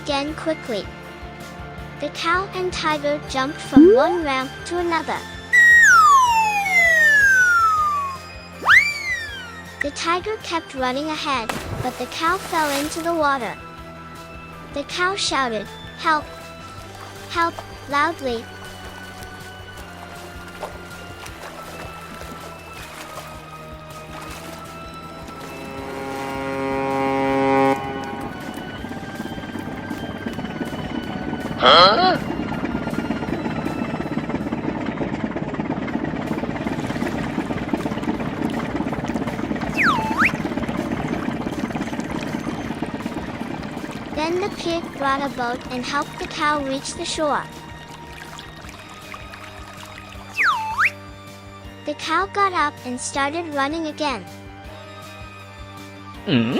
again quickly. The cow and tiger jumped from one ramp to another. The tiger kept running ahead, but the cow fell into the water. The cow shouted, "Help! Help!" loudly. Huh? Then the pig brought a boat and helped the cow reach the shore. The cow got up and started running again. Hmm?